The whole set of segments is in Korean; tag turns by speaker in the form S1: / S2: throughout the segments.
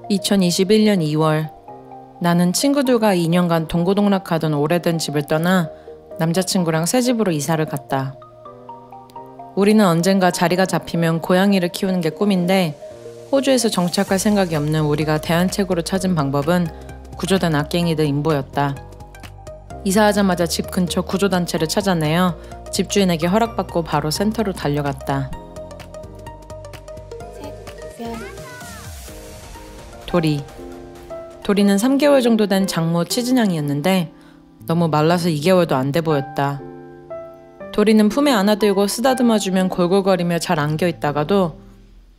S1: 2021년 2월 나는 친구들과 2년간 동고동락하던 오래된 집을 떠나 남자친구랑 새 집으로 이사를 갔다. 우리는 언젠가 자리가 잡히면 고양이를 키우는 게 꿈인데 호주에서 정착할 생각이 없는 우리가 대안책으로 찾은 방법은 구조된 악갱이들 인보였다. 이사하자마자 집 근처 구조단체를 찾아내어 집주인에게 허락받고 바로 센터로 달려갔다. 도리는 3개월 정도 된 장모 치즈냥이었는데 너무 말라서 2개월도 안 돼 보였다. 도리는 품에 안아들고 쓰다듬어주면 골골거리며 잘 안겨있다가도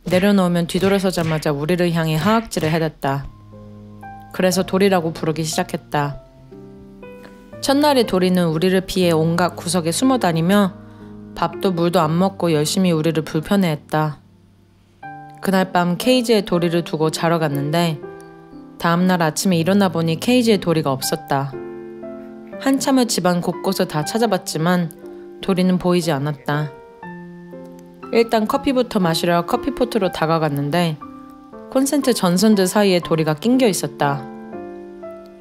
S1: 내려놓으면 뒤돌아서자마자 우리를 향해 하악질을 해댔다. 그래서 도리라고 부르기 시작했다. 첫날에 도리는 우리를 피해 온갖 구석에 숨어다니며 밥도 물도 안 먹고 열심히 우리를 불편해했다. 그날 밤 케이지에 도리를 두고 자러 갔는데 다음날 아침에 일어나 보니 케이지에 도리가 없었다. 한참을 집안 곳곳을 다 찾아봤지만 도리는 보이지 않았다. 일단 커피부터 마시려 커피포트로 다가갔는데 콘센트 전선들 사이에 도리가 낑겨 있었다.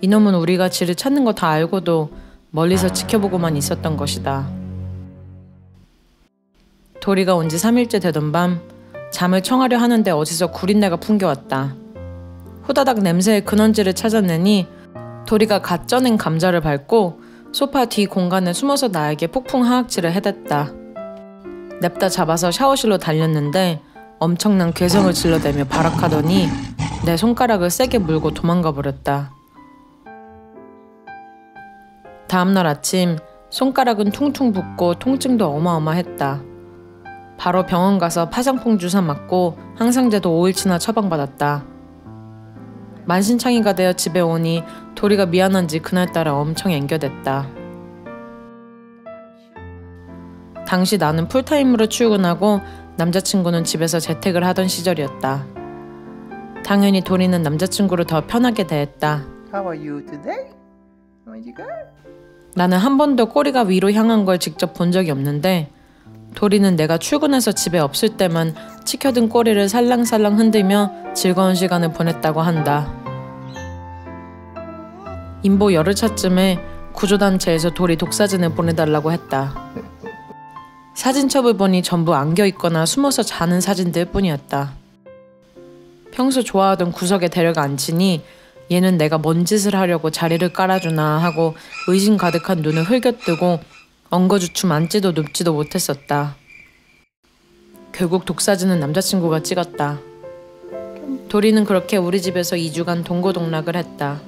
S1: 이놈은 우리가 지를 찾는 거 다 알고도 멀리서 지켜보고만 있었던 것이다. 도리가 온 지 3일째 되던 밤 잠을 청하려 하는데 어디서 구린내가 풍겨왔다. 후다닥 냄새의 근원지를 찾아내니 도리가 갓 쪄낸 감자를 밟고 소파 뒤 공간에 숨어서 나에게 폭풍 하악질을 해댔다. 냅다 잡아서 샤워실로 달렸는데 엄청난 괴성을 질러대며 발악하더니 내 손가락을 세게 물고 도망가 버렸다. 다음날 아침 손가락은 퉁퉁 붓고 통증도 어마어마했다. 바로 병원 가서 파상풍 주사 맞고 항생제도 5일치나 처방받았다. 만신창이가 되어 집에 오니 도리가 미안한지 그날따라 엄청 앵겨댔다. 당시 나는 풀타임으로 출근하고 남자친구는 집에서 재택을 하던 시절이었다. 당연히 도리는 남자친구를 더 편하게 대했다.
S2: How are you today? Are you good?
S1: 나는 한 번도 꼬리가 위로 향한 걸 직접 본 적이 없는데 도리는 내가 출근해서 집에 없을 때만 치켜든 꼬리를 살랑살랑 흔들며 즐거운 시간을 보냈다고 한다. 인보 열흘차쯤에 구조단체에서 도리 독사진을 보내달라고 했다. 사진첩을 보니 전부 안겨있거나 숨어서 자는 사진들 뿐이었다. 평소 좋아하던 구석에 데려가 앉히니 얘는 내가 뭔 짓을 하려고 자리를 깔아주나 하고 의심 가득한 눈을 흘겨뜨고 엉거주춤 앉지도 눕지도 못했었다. 결국 독사진은 남자친구가 찍었다. 도리는 그렇게 우리 집에서 2주간 동고동락을 했다.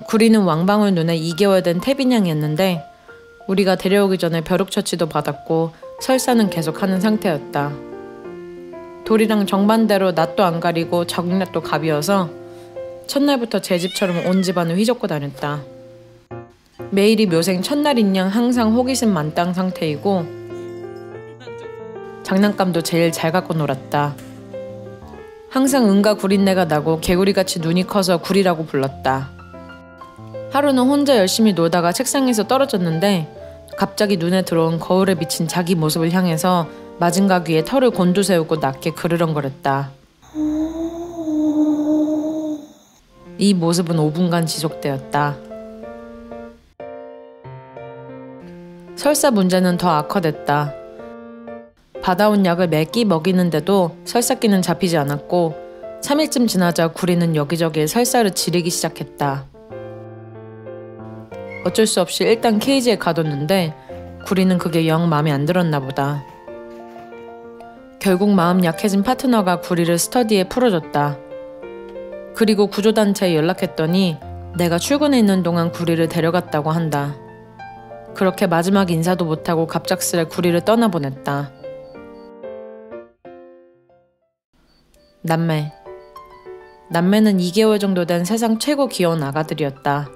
S1: 구리는 왕방울 눈에 2개월 된 태빈양이었는데 우리가 데려오기 전에 벼룩처치도 받았고 설사는 계속하는 상태였다. 도리랑 정반대로 낯도 안 가리고 적응력도 갑이어서 첫날부터 제 집처럼 온 집안을 휘젓고 다녔다. 매일이 묘생 첫날인 양 항상 호기심 만땅 상태이고 장난감도 제일 잘 갖고 놀았다. 항상 은가 구린내가 나고 개구리같이 눈이 커서 구리라고 불렀다. 하루는 혼자 열심히 놀다가 책상에서 떨어졌는데 갑자기 눈에 들어온 거울에 비친 자기 모습을 향해서 마징각 위에 털을 곤두세우고 낮게 그르렁거렸다. 이 모습은 5분간 지속되었다. 설사 문제는 더 악화됐다. 받아온 약을 매끼 먹이는데도 설사기는 잡히지 않았고 3일쯤 지나자 구리는 여기저기에 설사를 지르기 시작했다. 어쩔 수 없이 일단 케이지에 가뒀는데 구리는 그게 영 마음에 안 들었나 보다. 결국 마음 약해진 파트너가 구리를 스터디에 풀어줬다. 그리고 구조단체에 연락했더니 내가 출근해 있는 동안 구리를 데려갔다고 한다. 그렇게 마지막 인사도 못하고 갑작스레 구리를 떠나보냈다. 남매는 2개월 정도 된 세상 최고 귀여운 아가들이었다.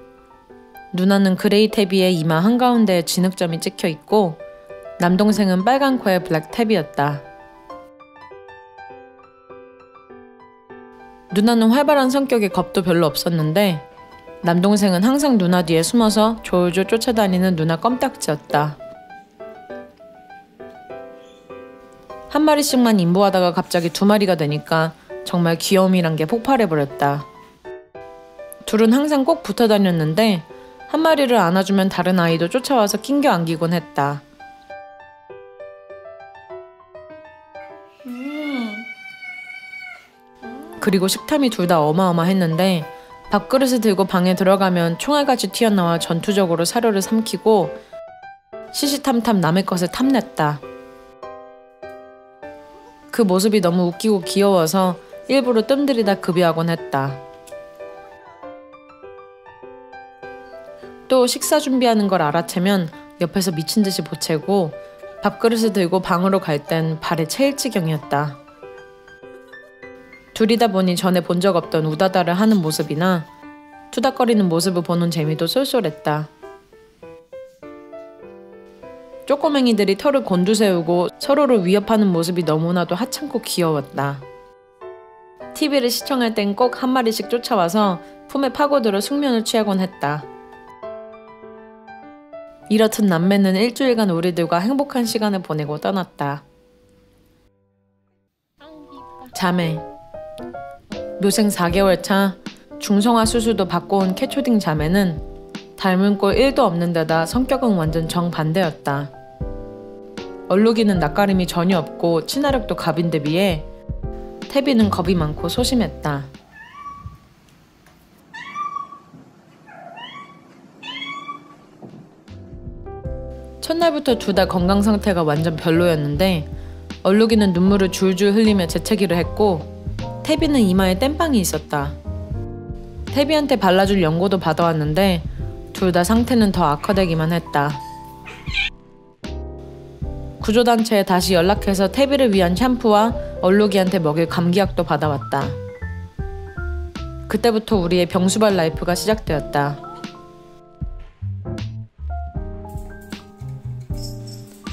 S1: 누나는 그레이 탭이에 이마 한가운데에 진흙점이 찍혀있고 남동생은 빨간 코에 블랙 탭이었다. 누나는 활발한 성격에 겁도 별로 없었는데 남동생은 항상 누나 뒤에 숨어서 졸졸 쫓아다니는 누나 껌딱지였다. 한 마리씩만 인보하다가 갑자기 2마리가 되니까 정말 귀여움이란 게 폭발해버렸다. 둘은 항상 꼭 붙어 다녔는데 한 마리를 안아주면 다른 아이도 쫓아와서 낑겨 안기곤 했다. 그리고 식탐이 둘 다 어마어마했는데 밥그릇을 들고 방에 들어가면 총알같이 튀어나와 전투적으로 사료를 삼키고 시시탐탐 남의 것을 탐냈다. 그 모습이 너무 웃기고 귀여워서 일부러 뜸들이다 급여하곤 했다. 또 식사 준비하는 걸 알아채면 옆에서 미친 듯이 보채고 밥그릇을 들고 방으로 갈 땐 발에 채일 지경이었다. 둘이다 보니 전에 본 적 없던 우다다를 하는 모습이나 투닥거리는 모습을 보는 재미도 쏠쏠했다. 쪼꼬맹이들이 털을 곤두세우고 서로를 위협하는 모습이 너무나도 하찮고 귀여웠다. TV를 시청할 땐 꼭 한 마리씩 쫓아와서 품에 파고들어 숙면을 취하곤 했다. 이렇듯 남매는 일주일간 우리들과 행복한 시간을 보내고 떠났다. 자매. 묘생 4개월 차 중성화 수술도 받고 온 캐초딩 자매는 닮은 꼴 1도 없는 데다 성격은 완전 정반대였다. 얼룩이는 낯가림이 전혀 없고 친화력도 갑인데 비해 태비는 겁이 많고 소심했다. 첫날부터 둘 다 건강 상태가 완전 별로였는데 얼룩이는 눈물을 줄줄 흘리며 재채기를 했고 태비는 이마에 땜빵이 있었다. 태비한테 발라줄 연고도 받아왔는데 둘 다 상태는 더 악화되기만 했다. 구조단체에 다시 연락해서 태비를 위한 샴푸와 얼룩이한테 먹일 감기약도 받아왔다. 그때부터 우리의 병수발 라이프가 시작되었다.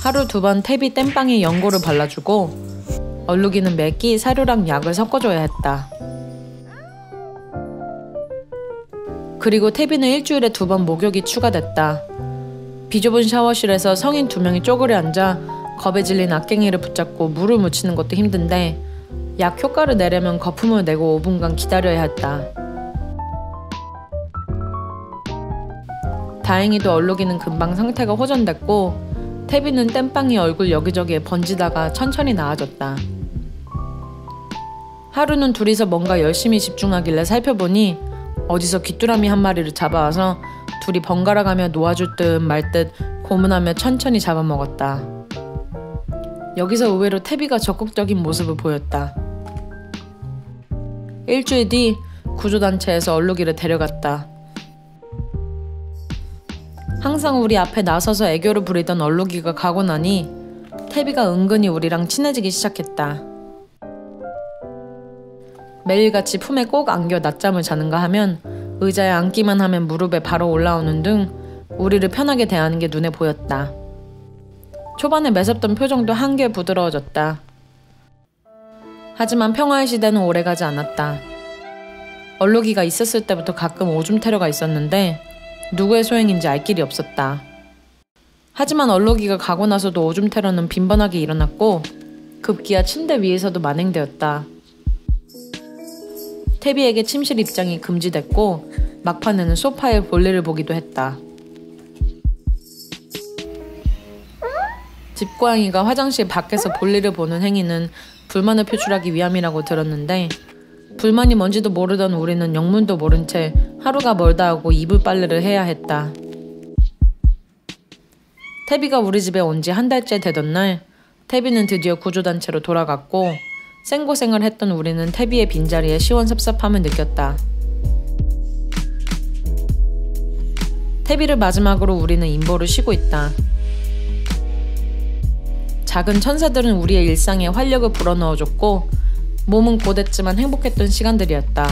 S1: 하루 2번 태비 땜빵에 연고를 발라주고 얼룩이는 매끼 사료랑 약을 섞어줘야 했다. 그리고 태비는 일주일에 2번 목욕이 추가됐다. 비좁은 샤워실에서 성인 2명이 쪼그려 앉아 겁에 질린 악갱이를 붙잡고 물을 묻히는 것도 힘든데 약 효과를 내려면 거품을 내고 5분간 기다려야 했다. 다행히도 얼룩이는 금방 상태가 호전됐고 태비는 땜빵이 얼굴 여기저기에 번지다가 천천히 나아졌다. 하루는 둘이서 뭔가 열심히 집중하길래 살펴보니 어디서 귀뚜라미 한 마리를 잡아와서 둘이 번갈아가며 놓아줄 듯 말 듯 고문하며 천천히 잡아먹었다. 여기서 의외로 태비가 적극적인 모습을 보였다. 일주일 뒤 구조단체에서 얼룩이를 데려갔다. 항상 우리 앞에 나서서 애교를 부리던 얼룩이가 가고 나니 태비가 은근히 우리랑 친해지기 시작했다. 매일같이 품에 꼭 안겨 낮잠을 자는가 하면 의자에 앉기만 하면 무릎에 바로 올라오는 등 우리를 편하게 대하는 게 눈에 보였다. 초반에 매섭던 표정도 한결 부드러워졌다. 하지만 평화의 시대는 오래가지 않았다. 얼룩이가 있었을 때부터 가끔 오줌 테러가 있었는데 누구의 소행인지 알 길이 없었다. 하지만 얼룩이가 가고 나서도 오줌 테러는 빈번하게 일어났고 급기야 침대 위에서도 만행되었다. 태비에게 침실 입장이 금지됐고 막판에는 소파에 볼일을 보기도 했다. 집고양이가 화장실 밖에서 볼일을 보는 행위는 불만을 표출하기 위함이라고 들었는데 불만이 뭔지도 모르던 우리는 영문도 모른 채 하루가 멀다 하고 이불 빨래를 해야 했다. 태비가 우리 집에 온 지 1달째 되던 날 태비는 드디어 구조단체로 돌아갔고 생고생을 했던 우리는 태비의 빈자리에 시원섭섭함을 느꼈다. 태비를 마지막으로 우리는 인보를 쉬고 있다. 작은 천사들은 우리의 일상에 활력을 불어넣어줬고 몸은 고됐지만 행복했던 시간들이었다.